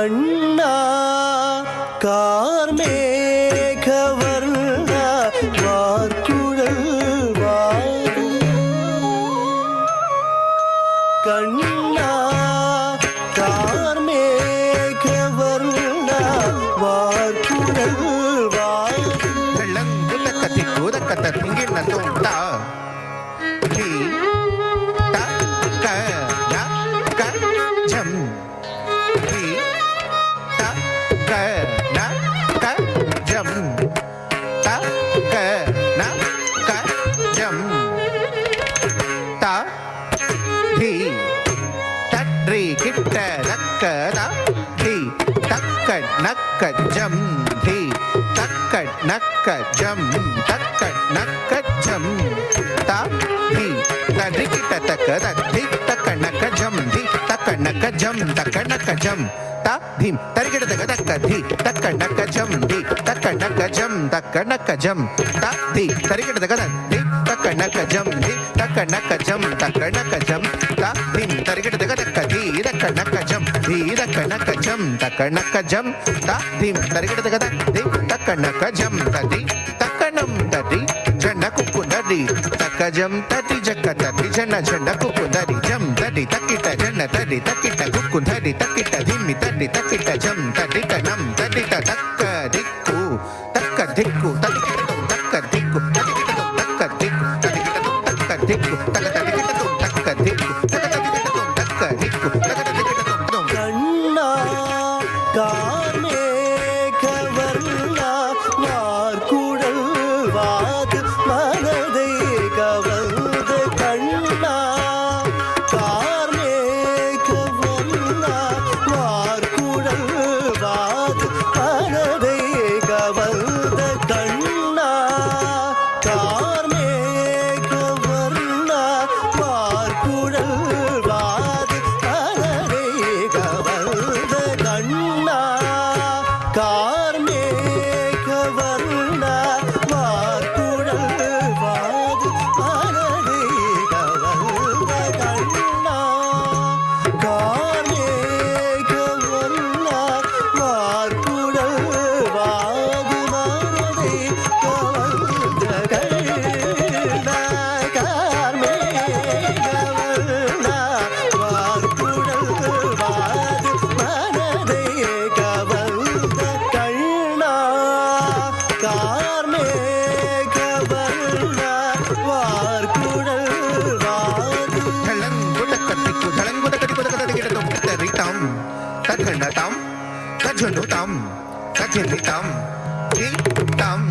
கண்ணா கார்மேகவர்ண வார்குழல் வாது கண்ணா கார்மேகவர்ண வார்குழல் வாது வெள்ளங்குலக்கத்தி கூதக்கத்த திங்கின தோண்டா தி தக்க நக்க ஜம் தி தக்க நக்க ஜம் தக்க நக்க ஜம் த தி தட்ரி கிட்ட நக்கத தி தக்க நக்க ஜம் தி தக்க நக்க ஜம் தக்க நக்க ஜம் த தி தட்ரி கிட்ட தக்க தி தக்க நக்க ஜம் தி தக்க நக்க ஜம் தக்க நக்க ஜம் த தீம் தரிகிட தக்க தக்க தி தக்க நக்க ஜம் தி தக்க நக்க ஜம் தக்க நக்க ஜம் த தி தரிகிட தக்க தி தக்க நக்க ஜம் தி தக்க நக்க ஜம் தக்க நக்க ஜம் த தீம் தரிகிட தக்க தக்க தி தக்க நக்க ஜம் தி தக்க நக்க ஜம் தக்க நக்க ஜம் த தீம் தரிகிட தக்க தி தக்க நக்க ஜம் ததி தக்கணம் ததி ஜன குக்கு தடி தக்க ஜம் ததி ஜக்க ததி ஜன ஜன குக்கு தடி ஜம் தடி தக்கிட்ட ஜன தடி தக்கிட்ட குக்கு தடி தக்கிட்ட திம்மி தடி தக்கிட்ட ஜம் தடி கணம் தடி தக்க திக்கு தக்க திக்கு தடிக்கிட்ட தக்க திக்கு தடிக்கிட்ட தக்க திக்கு தடிக்கிட்ட தக்க திக்கு தக்க தடிக்கிட்ட தக்க திக்கு தக்க தடிக்கிட்ட தக்க திக்கு தக்க தடிக்கிட்ட கண்ணா கார்மேகவர்ண வார்குழல் வாது மனதை கவர்ந்த கண்ணா கார்மேகவர்ண வார்குழல் வாது மனதை கவர்ந்த கண்ணா கார்மேகவர்ண வார்குழல் வாது மனதை கவர்ந்த கண்ணா கார்மேகவர்ண வார்குழல் வாது மனதை கவர்ந்த கண்ணா கார்மேகவர்ண வார்குழல் வாது மனதை கவர்ந்த கண்ணா கார்மேகவர்ண வார்குழல் வாது மனதை கவர்ந்த கண்ணா கார்மேகவர்ண வார்குழல் வாது தளங்குடக்கத்திக்கு தளங்குடக்கத்திக்கு தக்கதடிக்கிட்டதும் தரிதாம் தக்கண்டதாம் தஜனுதாம் தஜனிதாம் தீதாம்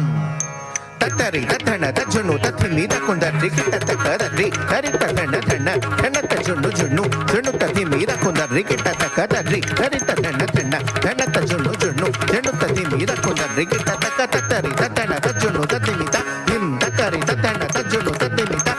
தத்தரி தத்தன தஜனு தத்திமி தக்குந்தரி கிட்ட தக்கதரி தரி தத்தன தன தன தஜனு ஜுனு ஜுனு தத்திமி தக்குந்தரி கிட்ட தக்கதரி தரி தத்தன தன தன தஜனு ஜுனு ஜுனு தத்திமி தக்குந்தரி கிட்ட தக்க தத்தரி தத்தன தஜனு தத்திமி தம் தக்கரி தத்தன தஜனு தத்திமி தம்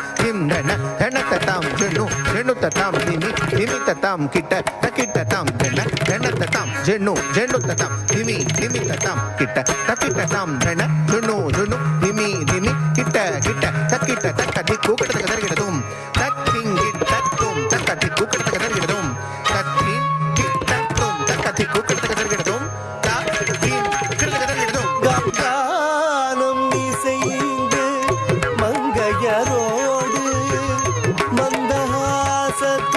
தன தன தத்தாம் ஜுனு ஜுனு தத்தாம் திமி திமி தத்தாம் கிட்ட தக்கிட்ட தாம் தன தன தத்தாம் ஜுனு ஜுனு தத்தாம் திமி திமி தத்தாம் கிட்ட தக்கிட்ட தாம் தன ஜுனு ஜுனு திமி திமி கிட்ட கிட்ட தக்கிட்ட தக்க திக்கு கிட்ட தக்க தருகிறதும் தக்கிங்கிட் தத்தும் தக்க திக்கு கிட்ட தக்க தருகிறதும் தக்கின் கிட்டத்தும் தக்க திக்கு கிட்ட தக்க தருகிறதும் தக்கின் கிட்ட தக்க தருகிறதும் கானம் இசைந்து மங்கையரோடு மந்தஹாசத்து